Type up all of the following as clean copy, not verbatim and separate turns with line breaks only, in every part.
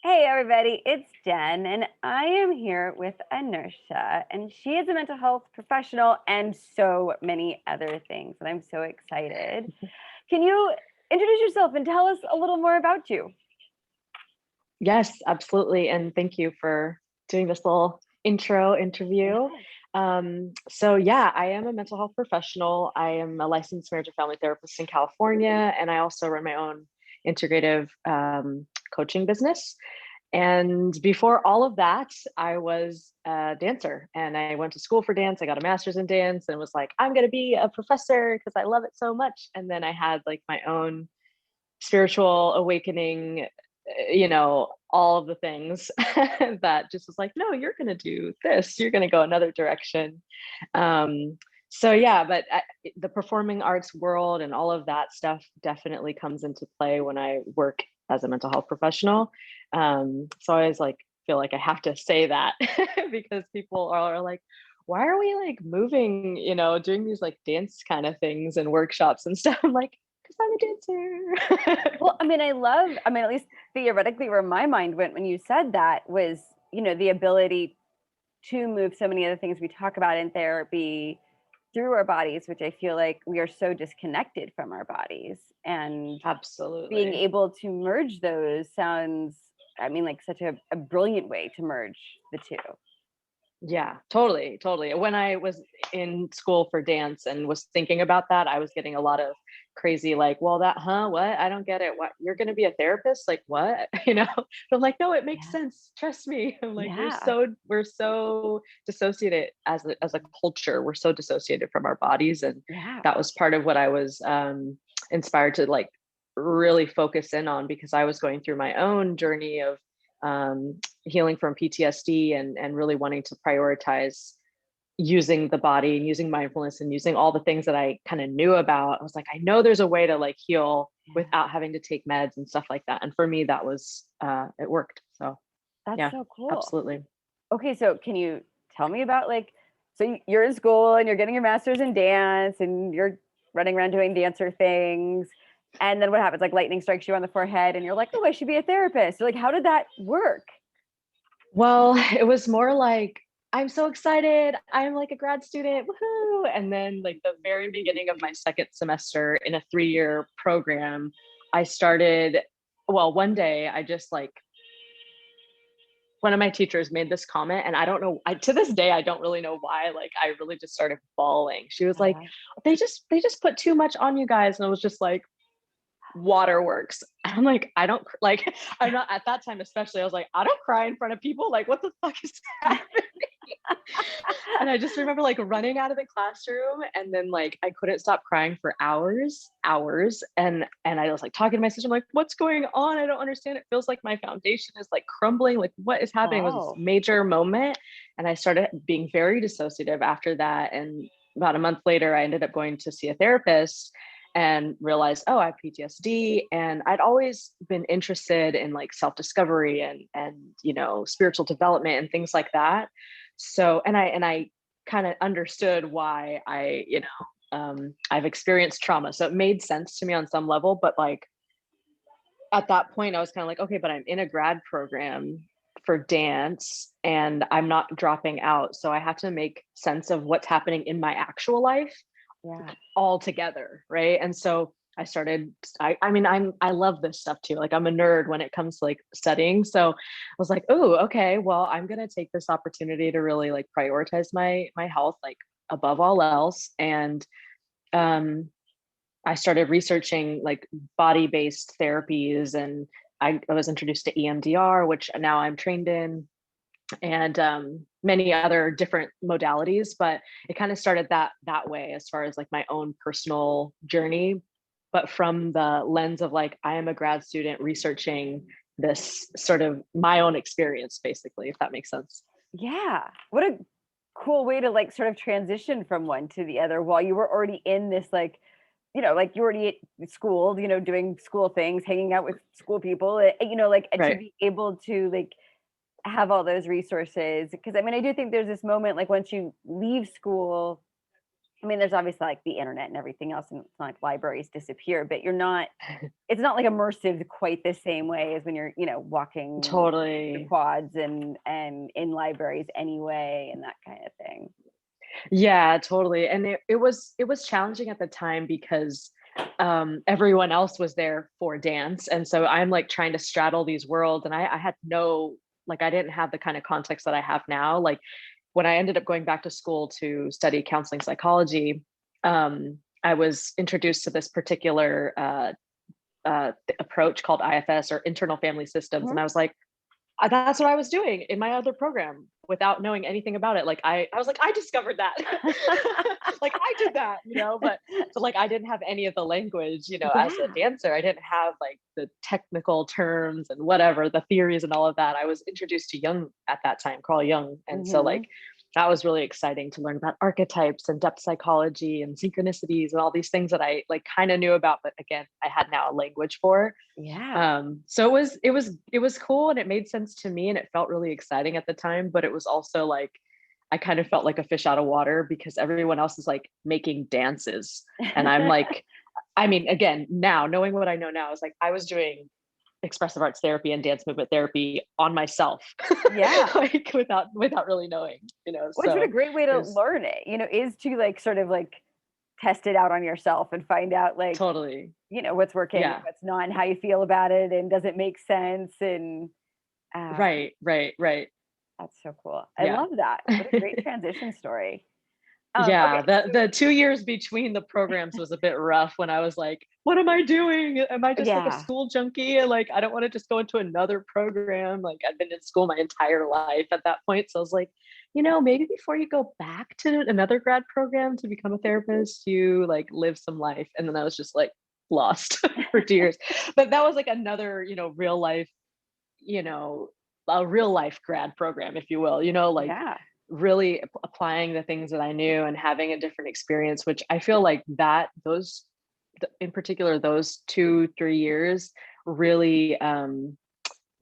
Hey everybody, it's Jen, and I am here with Inertia, and she is a mental health professional and so many other things, and I'm so excited. Can you introduce yourself and tell us a little more about you?
Yes, absolutely. And thank you for doing this little intro interview.
Yeah.
So I am a mental health professional. I am a licensed marriage and family therapist in California, and I also run my own integrative coaching business. And before all of that, I was a dancer and I went to school for dance. I got a master's in dance and was like, I'm going to be a professor because I love it so much. And then I had like my own spiritual awakening, all of the things that just was like, no, you're going to do this, you're going to go another direction. But the performing arts world and all of that stuff definitely comes into play when I work as a mental health professional. So I always like feel like I have to say that because people are like, why are we like moving, doing these like dance kind of things and workshops and stuff? I'm like, because I'm a dancer.
Well, at least theoretically, where my mind went when you said that was, the ability to move so many other things we talk about in therapy through our bodies, which I feel like we are so disconnected from our bodies. And being
Absolutely.
able to merge those sounds, like such a brilliant way to merge the two.
Yeah, totally, totally. When I was in school for dance and was thinking about that, I was getting a lot of crazy, like, well, what? I don't get it. What? You're going to be a therapist? Like, what? But I'm like, no, it makes
Yeah.
sense. Trust me. I'm like,
Yeah.
we're so dissociated as a culture. We're so dissociated from our bodies. And
Yeah.
that was part of what I was inspired to like really focus in on because I was going through my own journey of healing from PTSD and really wanting to prioritize using the body and using mindfulness and using all the things that I kind of knew about. I was like, I know there's a way to like heal
Yeah.
without having to take meds and stuff like that. And for me, that was it worked. So
That's
yeah,
so cool.
absolutely.
Okay, so can you tell me about you're in school and you're getting your master's in dance and you're running around doing dancer things. And then what happens? Like lightning strikes you on the forehead and you're like, oh, I should be a therapist. Like, how did that work?
Well, it was more like, I'm so excited. I'm like a grad student. Woohoo. And then, like, the very beginning of my second semester in a 3-year program, I started. Well, one day I just like one of my teachers made this comment, and I don't know, to this day I don't really know why. Like, I really just started bawling. She was like,
Uh,
they just put too much on you guys. And I was just like, waterworks. I'm like, I don't like, I'm not at that time, especially. I was like, I don't cry in front of people. Like, what the fuck is happening? And I just remember like running out of the classroom, and then like I couldn't stop crying for hours. And I was like talking to my sister, I'm like, what's going on? I don't understand. It feels like my foundation is like crumbling. Like, what is happening? It was this
oh,
major moment. And I started being very dissociative after that. And about a month later, I ended up going to see a therapist and realized, oh, I have PTSD. And I'd always been interested in like self-discovery and spiritual development and things like that. So and I kind of understood why I've experienced trauma. So it made sense to me on some level. But like at that point, I was kind of like, okay, but I'm in a grad program for dance and I'm not dropping out. So I have to make sense of what's happening in my actual life
yeah.
all together, right? And so I love this stuff too. Like, I'm a nerd when it comes to like studying. So I was like, oh, okay, well, I'm gonna take this opportunity to really like prioritize my health, like above all else. And um I started researching like body-based therapies, and I was introduced to EMDR, which now I'm trained in, and many other different modalities. But it kind of started that way as far as like my own personal journey, but from the lens of like, I am a grad student researching this sort of my own experience, basically, if that makes sense.
Yeah. What a cool way to like sort of transition from one to the other while you were already in this like you're already at school, doing school things, hanging out with school people, to
Right.
be able to like have all those resources. Because I do think there's this moment like once you leave school, I mean, there's obviously like the internet and everything else, and it's not like libraries disappear, but it's not like immersive quite the same way as when you're, walking the
Totally.
quads and in libraries anyway, and that kind of thing.
Yeah, totally. And it was challenging at the time because everyone else was there for dance. And so I'm like trying to straddle these worlds, and I had no, like, I didn't have the kind of context that I have now. Like when I ended up going back to school to study counseling psychology, I was introduced to this particular approach called IFS, or internal family systems. And
Mhm.
I was like, that's what I was doing in my other program without knowing anything about it. Like I was like, I discovered that. Like I did that, but like I didn't have any of the language, as a
Yeah.
dancer. I didn't have like the technical terms and whatever, the theories and all of that. I was introduced to Jung at that time, Carl Jung. And so
Hmm.
like that was really exciting to learn about archetypes and depth psychology and synchronicities and all these things that I like kind of knew about, but again, I had now a language for.
Yeah.
So it was cool, and it made sense to me, and it felt really exciting at the time, but it was also like I kind of felt like a fish out of water because everyone else is like making dances, and I'm like, I mean, again, now knowing what I know now, is like I was doing expressive arts therapy and dance movement therapy on myself,
Yeah.
like without really knowing,
Which what a
so
great way
it
to
was
learn it, is to like sort of like test it out on yourself and find out like,
totally.
what's working and
Yeah.
what's not and how you feel about it and does it make sense and uh,
Right.
that's so cool. I
Yeah.
love that. What a great transition story.
Yeah,
Okay,
the 2 years between the programs was a bit rough when I was like, "What am I doing? Am I just like a
yeah.
school junkie? Like, I don't wanna just go into another program." Like, I've been in school my entire life at that point, so I was like, maybe before you go back to another grad program to become a therapist, you, like, live some life." And then I was just, like, lost for 2 years. But that was, like, another, real life, you know, a real life grad program, if you will, like
Yeah.
really applying the things that I knew and having a different experience, which I feel like in particular, those 2, 3 years really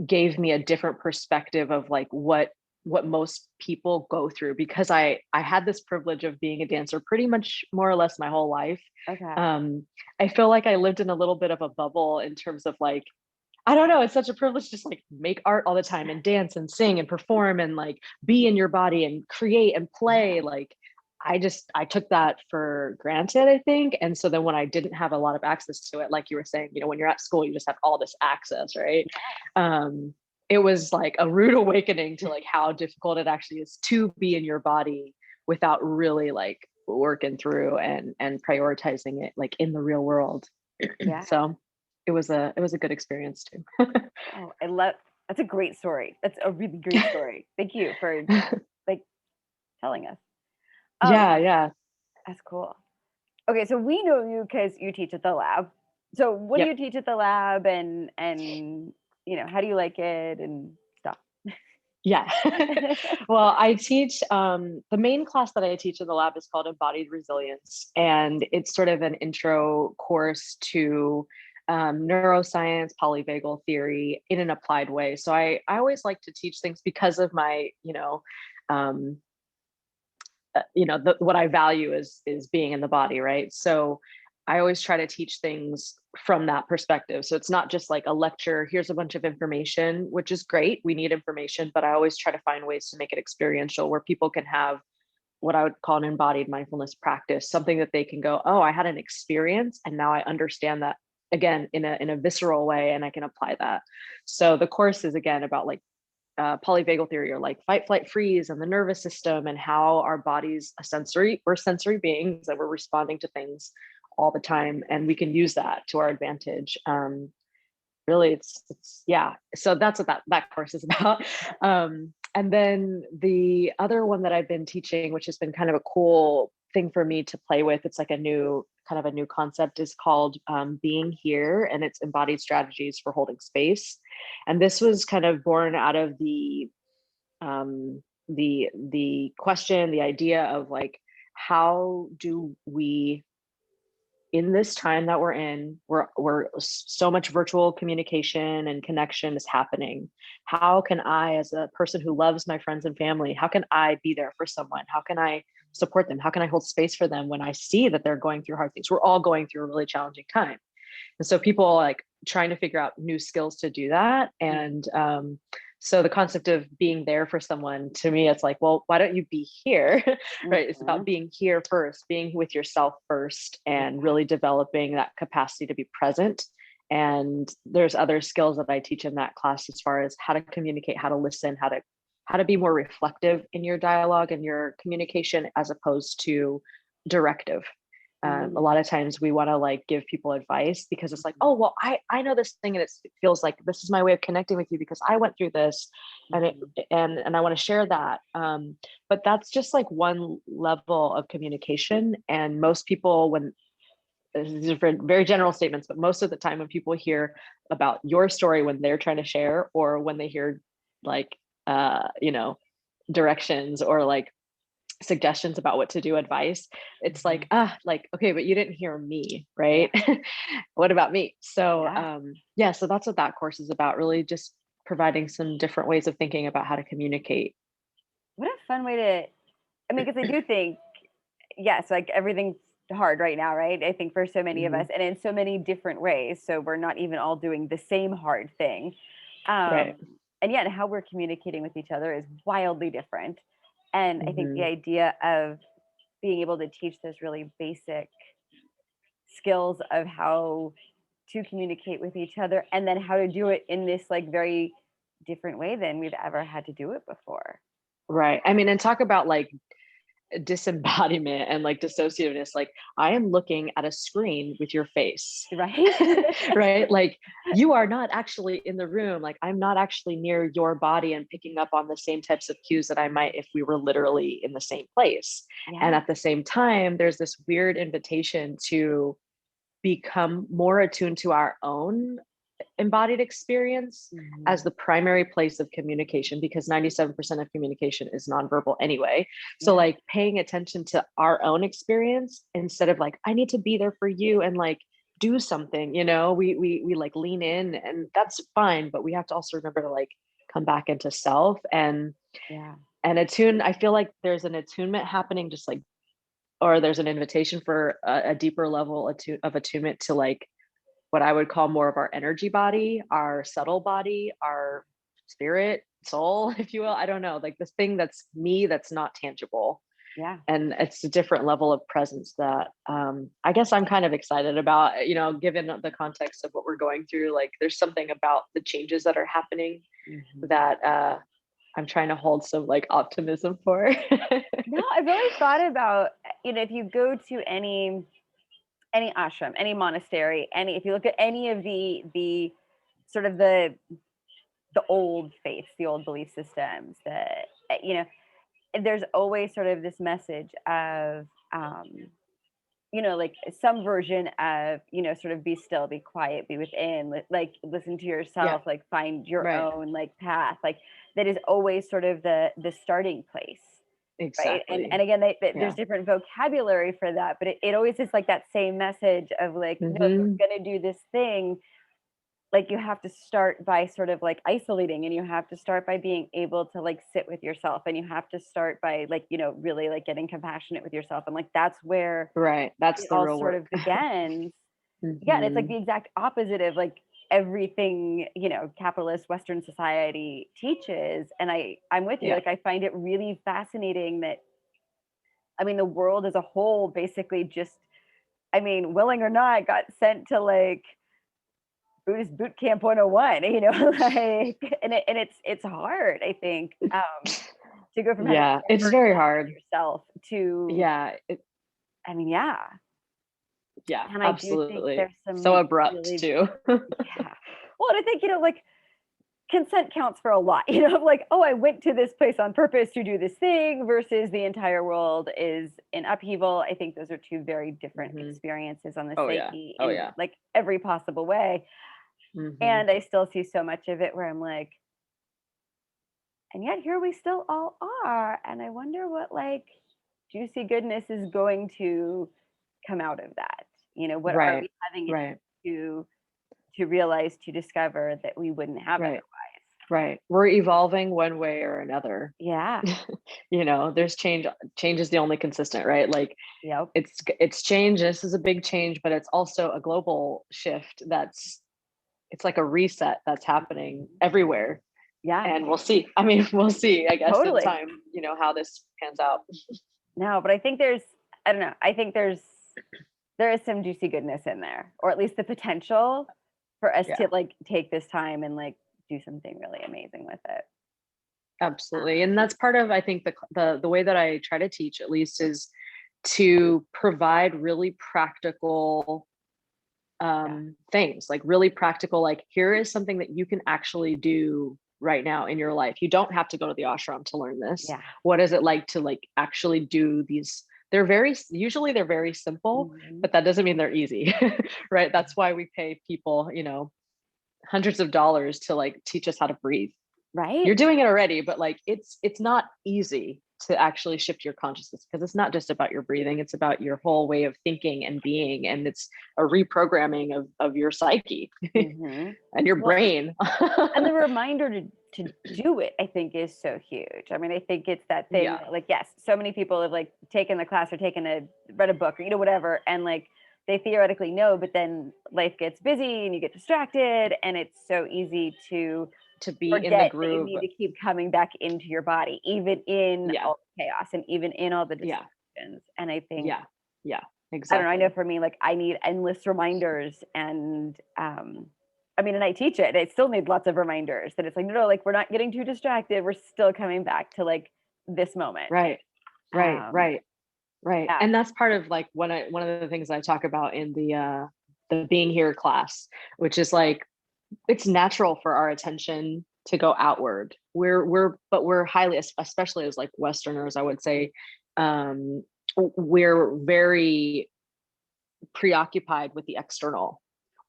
gave me a different perspective of like what most people go through, because I had this privilege of being a dancer pretty much more or less my whole life.
Okay.
Um, I feel like I lived in a little bit of a bubble in terms of like, I don't know, it's such a privilege to just like make art all the time and dance and sing and perform and like be in your body and create and
Yeah.
play. Like I took that for granted, I think. And so then when I didn't have a lot of access to it, like you were saying, when you're at school, you just have all this access, right? Um, it was like a rude awakening to like how difficult it actually is to be in your body without really like working through and prioritizing it like in the real world.
Yeah.
So it was a good experience too.
Oh, I love that's a great story. That's a really great story. Thank you for like telling us. Um,
Yeah, yeah.
that's cool. Okay, so we know you because you teach at the lab. So what do you
Yep.
teach at the lab and how do you like it and stuff?
Yeah. Well, I teach the main class that I teach in the lab is called Embodied Resilience, and it's sort of an intro course to neuroscience, polyvagal theory in an applied way. So I always like to teach things because of my, um, what I value is being in the body, right? So I always try to teach things from that perspective. So it's not just like a lecture, here's a bunch of information, which is great. We need information, but I always try to find ways to make it experiential where people can have what I would call an embodied mindfulness practice, something that they can go, oh, I had an experience and now I understand that again in a visceral way and I can apply that. So the course is again about like polyvagal theory, or like fight, flight, freeze, and the nervous system, and how our bodies we're sensory beings that we're responding to things all the time, and we can use that to our advantage. Really, it's yeah. So that's what that course is about. And then the other one that I've been teaching, which has been kind of a cool thing for me to play with, it's like a new concept, is called Being Here, and it's embodied strategies for holding space. And this was kind of born out of the question, the idea of like, how do we, in this time that we're in, we're so much virtual communication and connection is happening. How can I, as a person who loves my friends and family, how can I be there for someone? How can I support them? How can I hold space for them when I see that they're going through hard things? We're all going through a really challenging time. And so people like trying to figure out new skills to do that. And so the concept of being there for someone, to me, it's like, well, why don't you be here? Right? It's about being here first, being with yourself first, and really developing that capacity to be present. And there's other skills that I teach in that class as far as how to communicate, how to listen, how to be more reflective in your dialogue and your communication as opposed to directive. A lot of times we want to like give people advice because it's like, oh, well, I know this thing and it feels like this is my way of connecting with you because I went through this, and I want to share that. But that's just like one level of communication. And most people, when these are very general statements, but most of the time when people hear about your story when they're trying to share, or when they hear like directions or like suggestions about what to do, advice, it's like okay, but you didn't hear me, right? What about me? So so that's what that course is about, really just providing some different ways of thinking about how to communicate.
What a fun way to, I mean, because I do think, yes, like everything's hard right now, right? I think for so many of us, and in so many different ways. So we're not even all doing the same hard thing.
Right.
And yet how we're communicating with each other is wildly different. And I think the idea of being able to teach those really basic skills of how to communicate with each other, and then how to do it in this like very different way than we've ever had to do it before.
Right. I mean, and talk about like disembodiment and like dissociativeness. Like, I am looking at a screen with your face.
Right.
Right? Like, you are not actually in the room. Like, I'm not actually near your body and picking up on the same types of cues that I might if we were literally in the same place. And at the same time, there's this weird invitation to become more attuned to our own embodied experience as the primary place of communication, because 97% of communication is nonverbal anyway. So like paying attention to our own experience instead of like, I need to be there for you and like do something, we like lean in, and that's fine, but we have to also remember to like come back into self and attune. I feel like there's an attunement happening, just like, or there's an invitation for a deeper level of attunement to like what I would call more of our energy body, our subtle body, our spirit, soul, if you will. I don't know, like this thing that's me, that's not tangible. And it's a different level of presence that I guess I'm kind of excited about, given the context of what we're going through. Like there's something about the changes that are happening that I'm trying to hold some like optimism for.
No, I've really thought about, if you go to any ashram, any monastery, if you look at any of the sort of the old faiths, the old belief systems, that there's always sort of this message of like some version of sort of be still, be quiet, be within, like listen to yourself, like find your own like path, like that is always sort of the starting place.
Exactly.
Right. And again, there's different vocabulary for that, but it always is like that same message of like, no, if you're going to do this thing, like you have to start by sort of like isolating, and you have to start by being able to like sit with yourself, and you have to start by like, really like getting compassionate with yourself. And like, that's where
that's
it
the
all
real
sort
work.
of begins. Yeah. And it's like the exact opposite of like everything, capitalist Western society teaches. And I'm with you. Like, I find it really fascinating that, I mean, the world as a whole basically just, I mean, willing or not, got sent to like Buddhist boot camp 101, like, and it's hard, I think, to go from having
it's very hard
yourself to, I mean, and I do think
absolutely.
there's some
So abrupt
really,
too.
well, and I think, like consent counts for a lot, like, oh, I went to this place on purpose to do this thing versus the entire world is in upheaval. I think those are two very different experiences on the psyche in like every possible way. And I still see so much of it where I'm like, and yet here we still all are. And I wonder what like juicy goodness is going to come out of that. What are we having to realize, to discover that we wouldn't have otherwise?
Right. We're evolving one way or another.
Yeah.
There's change. Change is the only consistent, right? Like
Yep.
it's change. This is a big change, but it's also a global shift it's like a reset that's happening everywhere.
Yeah.
And we'll see. I mean, we'll see, I guess, in
Totally.
time, how this pans out.
No, but I think I don't know. I think there is some juicy goodness in there, or at least the potential for us
Yeah,
to like take this time and like do something really amazing with it.
absolutely. And
Um,
that's part of, I think, the way that I try to teach, at least, is to provide really practical
yeah.
things, like really practical, like here is something that you can actually do right now in your life. You don't have to go to the ashram to learn this.
Yeah.
What is it like to like actually do these? They're very simple,
Mhm.
but that doesn't mean they're easy. Right? That's why we pay people, hundreds of dollars to like teach us how to breathe.
Right.
You're doing it already, but like it's not easy to actually shift your consciousness, because it's not just about your breathing, it's about your whole way of thinking and being, and it's a reprogramming of your psyche
Hmm.
and your
Well,
brain.
and the reminder to do it, I think, is so huge. I mean, I think it's that thing
Yeah.
that, like, yes, so many people have like taken the class or read a book or whatever, and like they theoretically know, but then life gets busy and you get distracted, and it's so easy to
To be in the
forget that you
groove.
need to keep coming back into your body, even in
Yeah.
all the chaos and even in all the
Yeah.
distractions. And I think,
Yeah. Yeah.
I don't know, I know
Exactly.
for me, like I need endless reminders. And I mean, and I teach it, I still need lots of reminders that it's like, no, like we're not getting too distracted. We're still coming back to like this moment.
Right. Right.
Um,
Right. Right.
yeah.
And that's part of like one of the things I talk about in the being here class, which is like it's natural for our attention to go outward. We're highly, especially as like Westerners, I would say, um, we're very preoccupied with the external.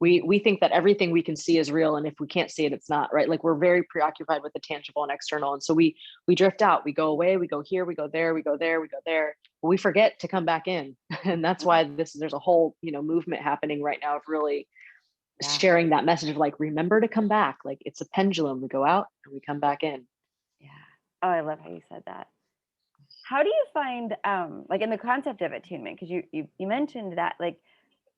We think that everything we can see is real, and if we can't see it, it's not, right. Like we're very preoccupied with the tangible and external, and so we drift out. We go away. We go here. We go there. We go there. We go there. But we forget to come back in, and that's
Mhm.
why there's a whole movement happening right now of really
Yeah.
sharing that message of like, remember to come back. Like it's a pendulum. We go out and we come back in.
Yeah. Oh, I love how you said that. How do you find like in the concept of attunement, because you mentioned that like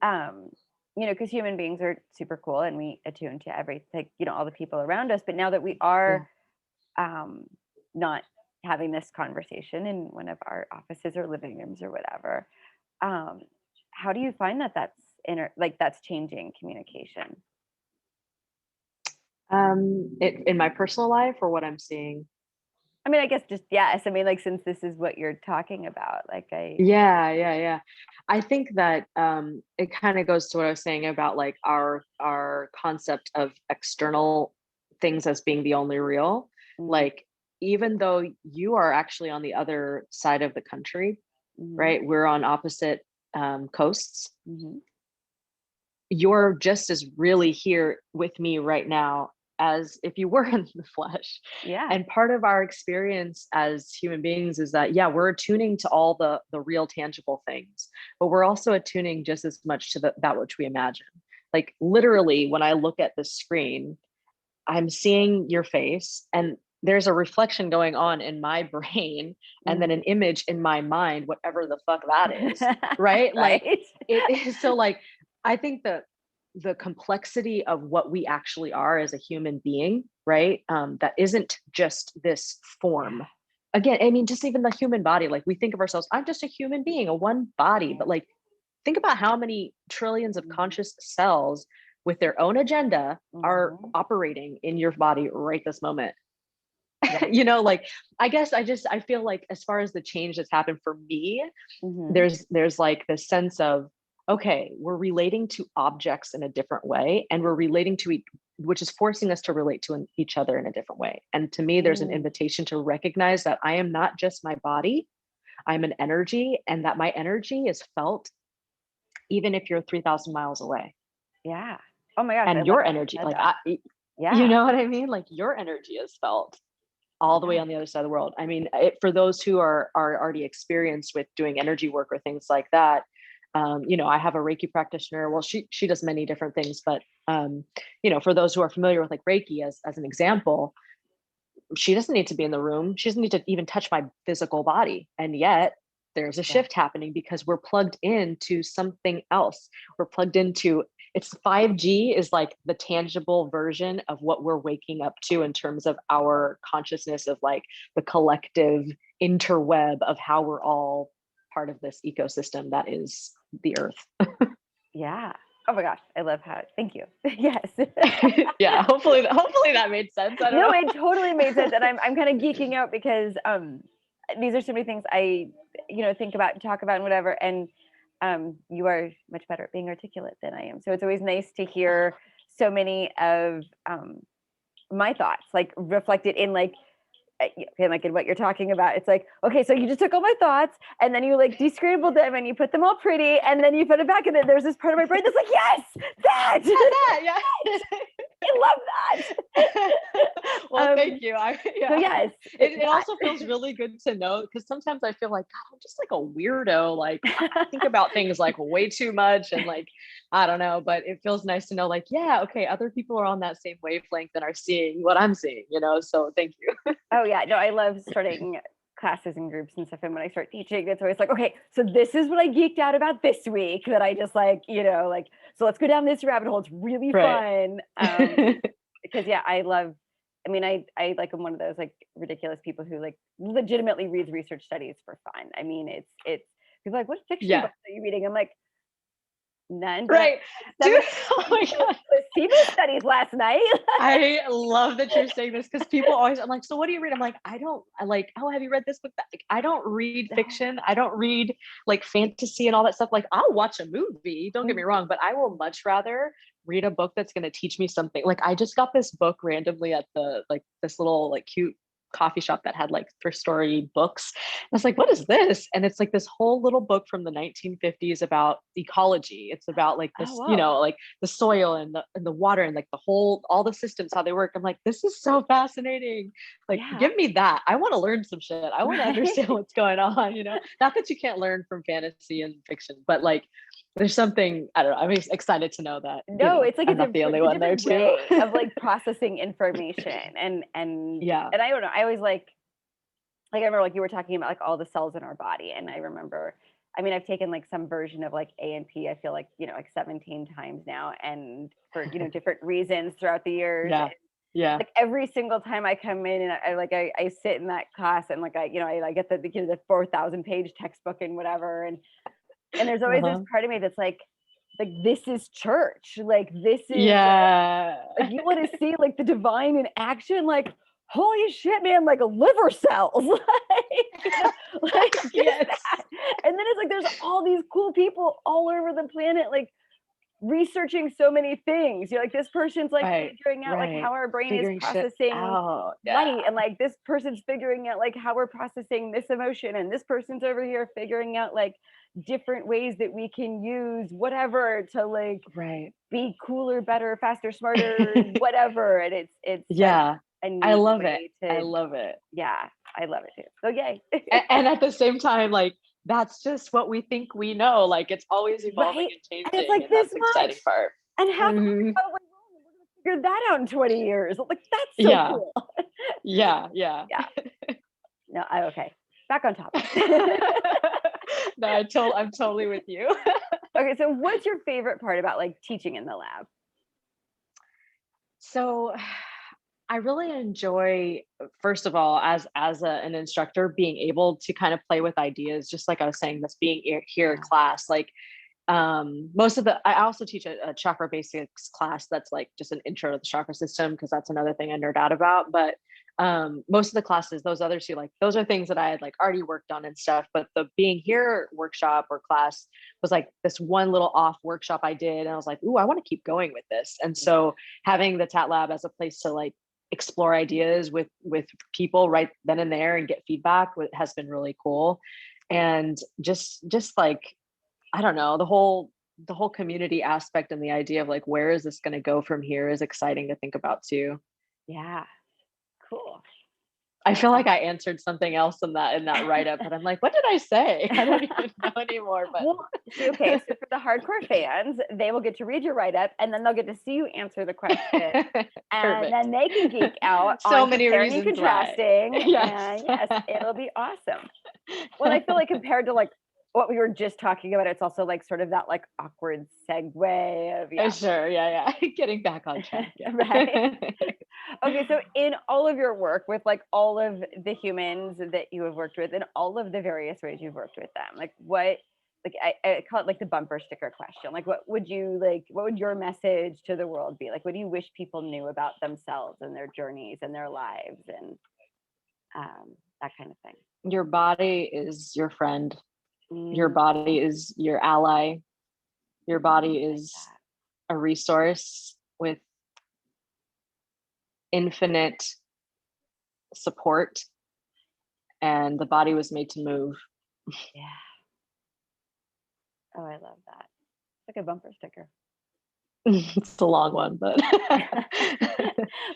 um because human beings are super cool and we attune to everything, all the people around us, but now that we
Yeah.
are um not having this conversation in one of our offices or living rooms or whatever, um how do you find that that's changing communication?
In my personal life, or what I'm seeing.
I mean, I guess just yes, I mean, like, since this is what you're talking about, like I
Yeah, yeah, yeah. I think that it kind of goes to what I was saying about like our concept of external things as being the only real.
Mhm,
Like even though you are actually on the other side of the country,
mhm,
right? We're on opposite coasts.
mhm.
You're just as really here with me right now as if you were in the flesh.
Yeah.
And part of our experience as human beings is that, yeah, we're attuning to all the real tangible things, but we're also attuning just as much to that which we imagine. Like literally, when I look at the screen, I'm seeing your face, and there's a reflection going on in my brain, and then an
Mhm.
image in my mind, whatever the fuck that is, right? Like
Right?
it is. So like I think that the complexity of what we actually are as a human being, right? That isn't just this form.
Yeah.
Again, I mean, just even the human body, like we think of ourselves, I'm just a human being, a one body, but
Right.
like think about how many trillions of
Mhm,
conscious cells with their own agenda are
mhm.
operating in your body right this moment.
Yeah.
Like I feel like as far as the change that's happened for me,
Mhm.
there's like this sense of, okay, we're relating to objects in a different way, and we're relating to which is forcing us to relate to each other in a different way. And to me, there's an
Mm.
invitation to recognize that I am not just my body, I'm an energy, and that my energy is felt even if you're 3,000 miles away.
Yeah. Oh my gosh, I
And
love
your
how you
energy,
said
like
that.
you
Yeah.
know what I mean? Like your energy is felt all the way
Yeah.
on the other side of the world. I mean, for those who are already experienced with doing energy work or things like that, I have a Reiki practitioner. Well, she does many different things, but for those who are familiar with like Reiki as an example, she doesn't need to be in the room. She doesn't need to even touch my physical body. And yet there's a
Yeah.
shift happening because we're plugged into something else. We're plugged into, it's 5G is like the tangible version of what we're waking up to in terms of our consciousness of like the collective interweb of how we're all part of this ecosystem that is the earth.
Yeah. Oh my gosh, I love how. Thank you. Yes.
Yeah, hopefully that made sense. I don't
No,
know.
it totally made sense, and I'm kind of geeking out because these are so many things I think about and talk about and whatever, and you are much better at being articulate than I am. So it's always nice to hear so many of my thoughts like reflected in like in what you're talking about. It's like, okay, so you just took all my thoughts and then you like descrambled them and you put them all pretty and then you put it back and then there's this part of my brain that's like, yes, that.
Yeah.
I love that.
Well, thank you.
So yes,
It also feels really good to know, because sometimes I feel like, God, I'm just like a weirdo. Like I think about things like way too much and like, I don't know, but it feels nice to know like, yeah, okay, other people are on that same wavelength and are seeing what I'm seeing, so thank you.
Oh yeah, no, I love starting classes and groups and stuff. And when I start teaching, it's always like, okay, so this is what I geeked out about this week that I just like, like, so let's go down this rabbit hole. It's really
Right.
fun. Because yeah, I love, I like, I'm one of those like ridiculous people who like legitimately reads research studies for fun. I mean, it's people are like, what fiction
Yeah.
books are you reading? I'm like, none, but
Right. Dude, oh my God.
placebo studies last night.
I love that you're saying this, because people always, I'm like, so what do you read? I'm like, I like, oh, have you read this book? Like, I don't read fiction. I don't read like fantasy and all that stuff. Like, I'll watch a movie, don't get me wrong, but I will much rather read a book that's going to teach me something. Like, I just got this book randomly at like this little like cute coffee shop that had like first story books. I was like, what is this? And it's like this whole little book from the 1950s about ecology. It's about like
Oh
this,
wow.
like the soil and the water and like all the systems, how they work. I'm like, this is so fascinating. Like,
Yeah.
give me that. I want to learn some shit. I want to
Right.
understand what's going on, Not that you can't learn from fantasy and fiction, but like there's something, I don't know. I'm excited to know that,
No, it's like
I'm not the only
it's a
one there
different
too.
way of like processing information
Yeah.
and I don't know. I always like I remember like you were talking about like all the cells in our body, and I remember. I've taken like some version of like A&P. I feel like like 17 times now, and for different reasons throughout the years.
Yeah. Yeah.
Like every single time I come in and I sit in that class and like I get the 4,000 page textbook and whatever, and there's always this
Uh-huh.
part of me that's like this is church, like this is
Yeah.
like you want to see like the divine in action, like holy shit, man, like liver cells, like just
Yes.
that. And then it's like there's all these cool people all over the planet, like researching so many things. You're like, this person's like
Right.
figuring out like
Right.
how our brain is
Figuring shit
processing
out. Yeah.
light, and like this person's figuring out like how we're processing this emotion, and this person's over here figuring out like different ways that we can use whatever to like
Right.
be cooler, better, faster, smarter, whatever. And it's such
Yeah.
a
I
neat
love it.
way
I
to,
love it.
yeah, I love it too. So yay.
And at the same time, like, that's just what we think we know. Like, it's always evolving
Right?
and
And it's
changing.
like
And
this
that's the exciting
much.
part.
And half of it's
Mhm.
probably wrong. And we're gonna figure that out in 20 years. Like that's so
Yeah.
cool.
Yeah. Yeah.
Yeah. No, okay. Back on topic.
No, I'm totally with you.
Okay, so what's your favorite part about like teaching in the lab?
So I really enjoy, first of all, an instructor, being able to kind of play with ideas, just like I was saying, this being here in
Yeah.
class. Like, most of the I also teach a chakra basics class that's like just an intro to the chakra system, because that's another thing I nerd out about. But most of the classes, those other two, like those are things that I had like already worked on and stuff. But the being here workshop or class was like this one little off workshop I did, and I was like, ooh, I want to keep going with this. And
Yeah.
so having the Tat Lab as a place to like explore ideas with people right then and there and get feedback has been really cool. And just like, I don't know, the whole community aspect and the idea of like, where is this going to go from here is exciting to think about too.
Yeah. Cool.
I feel like I answered something else in that write-up, but I'm like, what did I say? I don't even know anymore. But
Well, see, okay, so for the hardcore fans, they will get to read your write-up, and then they'll get to see you answer the question, and
perfect.
then they can geek out
So
on
many
comparing and
reasons why.
contrasting,
Yes.
and yes, it'll be awesome. Well, I feel like compared to like what we were just talking about, it's also like sort of that like awkward segue of
Sure. Yeah. Getting back on track.
right.
Yeah.
Okay, so in all of your work with like all of the humans that you have worked with and all of the various ways you've worked with them, like what, like I call it like the bumper sticker question. Like what would your message to the world be? Like what do you wish people knew about themselves and their journeys and their lives and that kind of thing?
Your body is your friend. Your
Mm,
body is your ally. Your body
like
is
that.
a resource with infinite support, and the body was made to move.
Yeah. Oh, I love that. It's like a bumper sticker.
It's a long one, but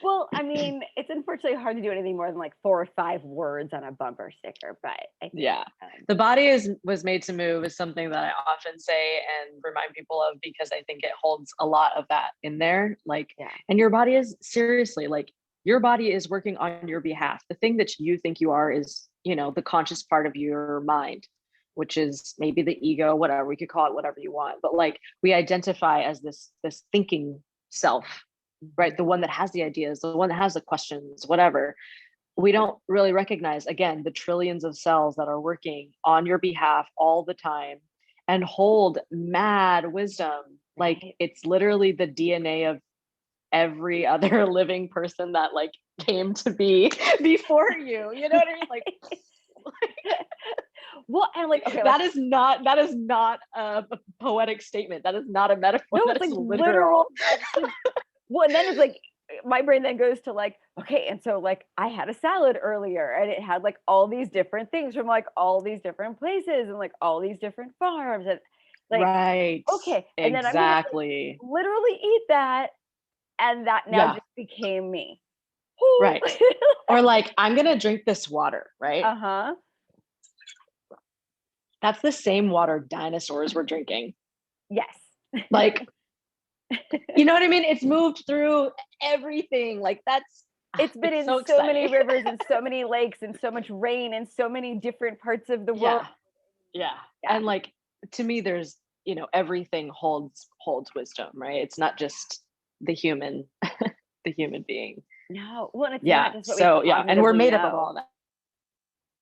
Well, I mean, it's unfortunately hard to do anything more than like 4 or 5 words on a bumper sticker, but I think
yeah. The body was made to move is something that I often say and remind people of, because I think it holds a lot of that in there. Like,
yeah.
and your body is seriously like, your body is working on your behalf. The thing that you think you are is, the conscious part of your mind, which is maybe the ego, whatever, we could call it whatever you want. But like, we identify as this thinking self, right? The one that has the ideas, the one that has the questions, whatever. We don't really recognize, again, the trillions of cells that are working on your behalf all the time and hold mad wisdom. Like,
Right.
it's literally the DNA of every other living person that like came to be before you. You know what I mean? Like,
Well, and like, okay, like,
that is not a poetic statement. That is not a metaphor.
no,
That
it's
is
like
literal.
literal. Like, well, and then it's like my brain then goes to like, okay, and so like I had a salad earlier and it had like all these different things from like all these different places and like all these different farms and like,
Right.
okay, and then I'm gonna like,
Exactly.
literally eat that, and that now
Yeah.
just became me.
Right. Or like, I'm gonna drink this water, right?
Uh-huh.
That's the same water dinosaurs were drinking.
Yes.
Like, you know what I mean? It's moved through everything. Like,
It's been
it's
in
so
so many
exciting.
rivers and so many lakes and so much rain in so many different parts of the world.
Yeah. Yeah.
Yeah.
And like, to me, there's, everything holds wisdom, right? It's not just the human, the human being.
No. Well, and it's
Yeah.
not just what we
So yeah. And we're
cognitively
made up of
know.
all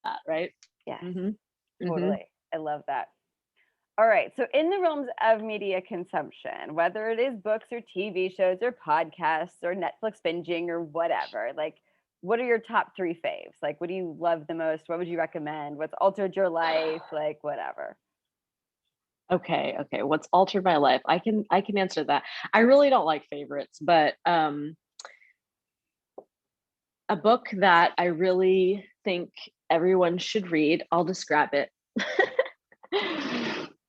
that, right?
Yes,
Mm-hmm. Mm-hmm.
totally. I love that. All right. So, in the realms of media consumption, whether it is books or TV shows or podcasts or Netflix binging or whatever, like, what are your top 3 faves? Like, what do you love the most? What would you recommend? What's altered your life? Like, whatever.
Okay. What's altered my life? I can answer that. I really don't like favorites, but a book that I really think everyone should read, I'll describe it.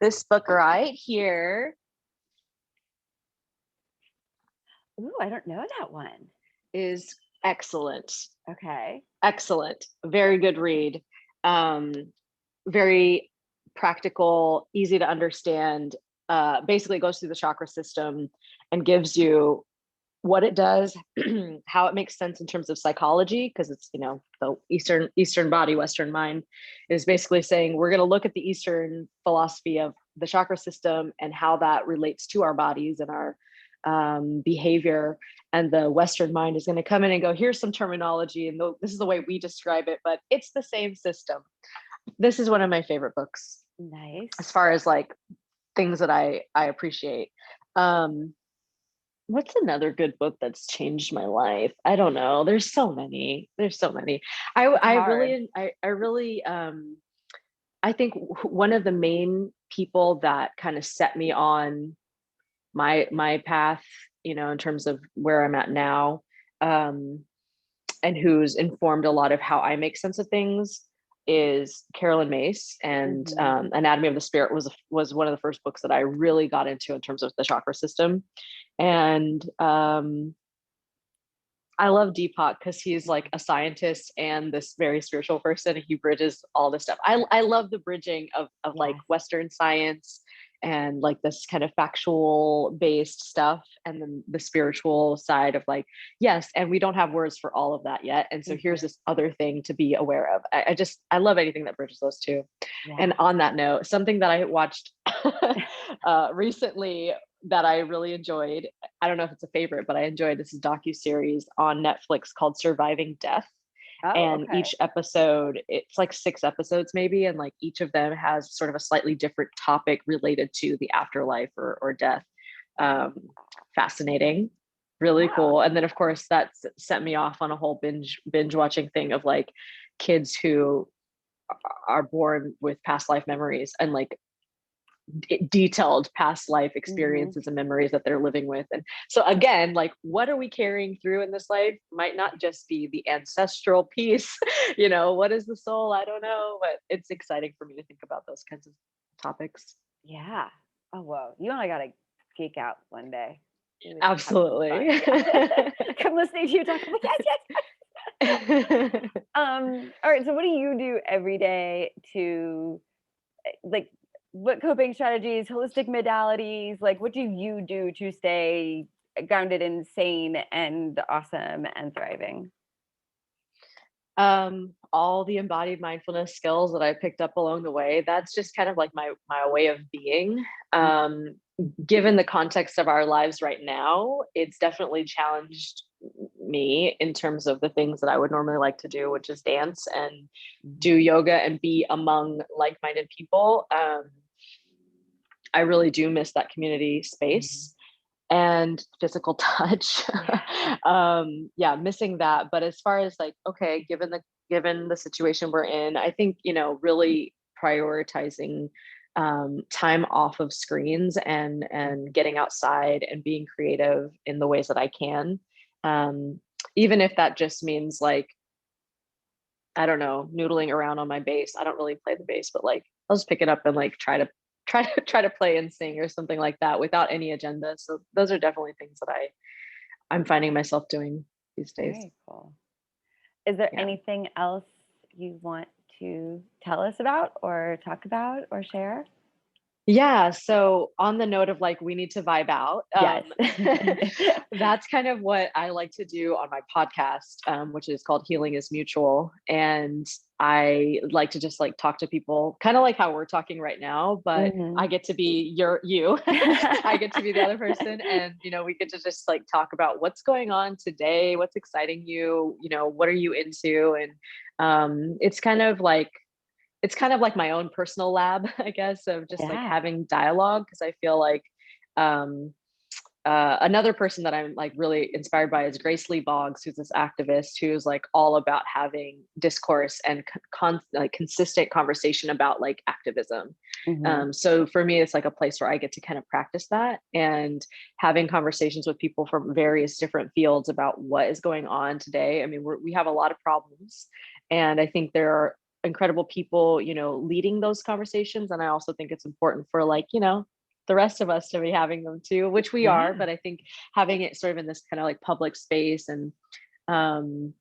This book right here
Ooh, I don't know that one.
is excellent.
Okay.
Excellent. Very good read. Um, very practical, easy to understand. Basically goes through the chakra system and gives you what it does, how it makes sense in terms of psychology, because it's, the Eastern body, Western mind, is basically saying we're going to look at the Eastern philosophy of the chakra system and how that relates to our bodies and our behavior. And the Western mind is going to come in and go, here's some terminology, and this is the way we describe it, but it's the same system. This is one of my favorite books
Nice.
as far as like things that I appreciate. What's another good book that's changed my life? I don't know. There's so many. I think one of the main people that kind of set me on my path, in terms of where I'm at now, and who's informed a lot of how I make sense of things, is Carolyn Mace. And
Mhm.
Anatomy of the Spirit was one of the first books that I really got into in terms of the chakra system. And I love Deepak because he's like a scientist and this very spiritual person. He bridges all this stuff. I love the bridging of like
Yes.
Western science and like this kind of factual based stuff, and then the spiritual side of like, yes, and we don't have words for all of that yet. And so here's
Mhm.
this other thing to be aware of. I love anything that bridges those two.
Yeah.
And on that note, something that I watched recently that I really enjoyed, I don't know if it's a favorite, but I enjoyed this docu-series on Netflix called Surviving Death.
Oh,
And
okay.
each episode, it's like 6 episodes maybe, and like each of them has sort of a slightly different topic related to the afterlife or death. Um, Fascinating, really
Wow.
cool. And then of course that's sent me off on a whole binge watching thing of like kids who are born with past life memories and like detailed past life
Mhm.
experiences and memories that they're living with. And so again, like what are we carrying through in this life might not just be the ancestral piece. What is the soul? I don't know, but it's exciting for me to think about those kinds of topics.
Yeah. Oh, whoa. You and I got to geek out one day. We would have some fun.
Absolutely.
Yeah. Come listening to you talk. I'm like, yes, yes. All right. So what do you do every day to like what coping strategies, holistic modalities, like what do you do to stay grounded and sane and awesome and thriving?
All the embodied mindfulness skills that I picked up along the way, that's just kind of like my way of being. um Given the context of our lives right now, it's definitely challenged me in terms of the things that I would normally like to do, which is dance and
Mhm.
do yoga and be among like-minded people. I really do miss that community
Mhm.
space and physical touch.
Yeah.
Yeah, missing that. But as far as like, okay, given the situation we're in, I think, really prioritizing time off of screens and getting outside and being creative in the ways that I can. Um, Even if that just means like, I don't know, noodling around on my bass. I don't really play the bass, but like I'll just pick it up and like try to play and sing or something like that without any agenda. So those are definitely things that I'm finding myself doing these days.
Very cool. Is there
Yeah.
anything else you want to tell us about or talk about or share?
Yeah, so on the note of like we need to vibe out,
Yes.
that's kind of what I like to do on my podcast, which is called Healing is Mutual. And I like to just like talk to people, kind of like how we're talking right now, but I
Mhm.
get to be you. I get to be the other person, and we get to just like talk about what's going on today, what's exciting you, what are you into, and it's kind of like my own personal lab, I guess, of just like
Yeah.
having dialogue, because I feel like um, another person that I'm like really inspired by is Grace Lee Boggs, who's this activist who's like all about having discourse and like consistent conversation about like activism.
Mhm.
So for me, it's like a place where I get to kind of practice that and having conversations with people from various different fields about what is going on today. I mean, we have a lot of problems, and I think there are incredible people, leading those conversations. And I also think it's important for like, the rest of us to be having them too, which we are.
Yeah.
But I think having it sort of in this kind of like public space and um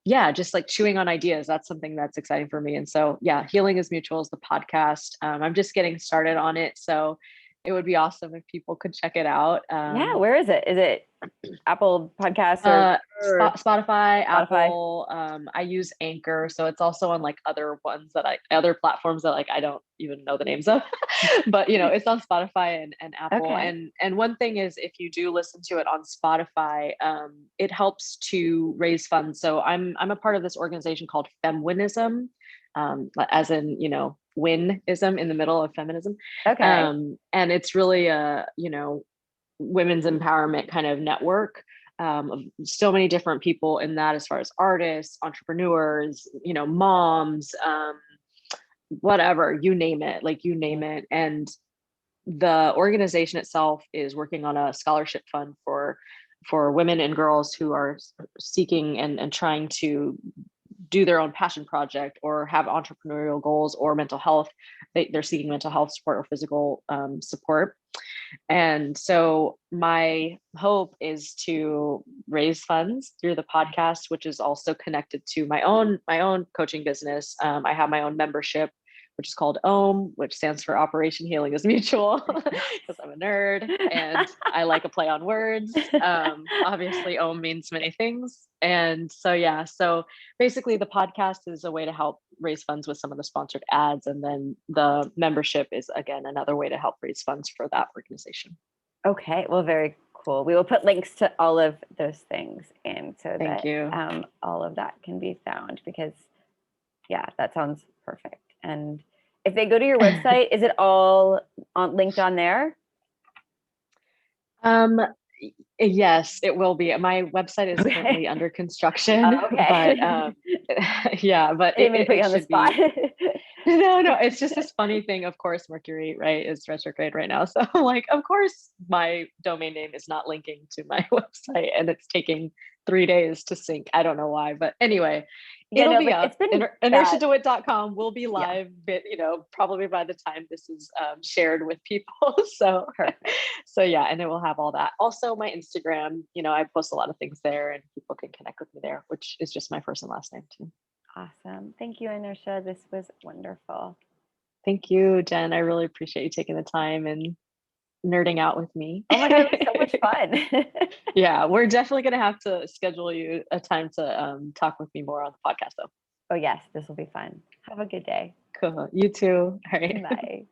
yeah, just like chewing on ideas, that's something that's exciting for me. And so yeah, Healing is Mutual is the podcast. I'm just getting started on it, so it would be awesome if people could check it out.
Yeah. Where is it? Is it Apple Podcasts or
Spotify,
Spotify?
Apple. I use Anchor, so it's also on like other platforms that like I don't even know the names of, but it's on Spotify and Apple.
Okay.
And one thing is, if you do listen to it on Spotify, it helps to raise funds. So I'm a part of this organization called Feminism, as in winism in the middle of feminism,
Okay.
and it's really a women's empowerment kind of network, of so many different people in that, as far as artists, entrepreneurs, moms, whatever, you name it, like you
Yeah.
name it. And the organization itself is working on a scholarship fund for women and girls who are seeking and trying to do their own passion project or have entrepreneurial goals or mental health. They're seeking mental health support or physical support. And so my hope is to raise funds through the podcast, which is also connected to my own coaching business. I have my own membership, which is called OM, which stands for Operation Healing is Mutual, because I'm a nerd and I like a play on words. Obviously, OM means many things. And so, yeah, so basically the podcast is a way to help raise funds with some of the sponsored ads. And then the membership is, again, another way to help raise funds for that organization.
Okay, well, very cool. We will put links to all of those things in so
Thank
that
you.
all of that can be found, because yeah, that sounds perfect. And if they go to your website, is it all linked on there?
Um, yes, it will be. My website is currently
Okay.
under construction,
Okay.
but yeah, but
I didn't mean to put you
it
on the
should
spot.
be. No, it's just this funny thing. Of course, Mercury, right, is retrograde right now. So, like, of course, my domain name is not linking to my website, and it's taking 3 days to sync. I don't know why, but anyway,
Yeah,
it'll
no,
be
like
up.
it's been bad.
InertiaDeWitt.com will be
Yeah,
live, but probably by the time this is shared with people. So,
perfect.
so yeah, and it will have all that. Also, my Instagram. I post a lot of things there, and people can connect with me there, which is just my first and last name too.
Awesome. Thank you, Inertia. This was wonderful.
Thank you, Jen. I really appreciate you taking the time and nerding out with me.
Oh my God, it was so much fun.
Yeah, we're definitely going to have to schedule you a time to talk with me more on the podcast, though.
Oh, yes, this will be fun. Have a good day.
Cool. You too. All right.
Bye.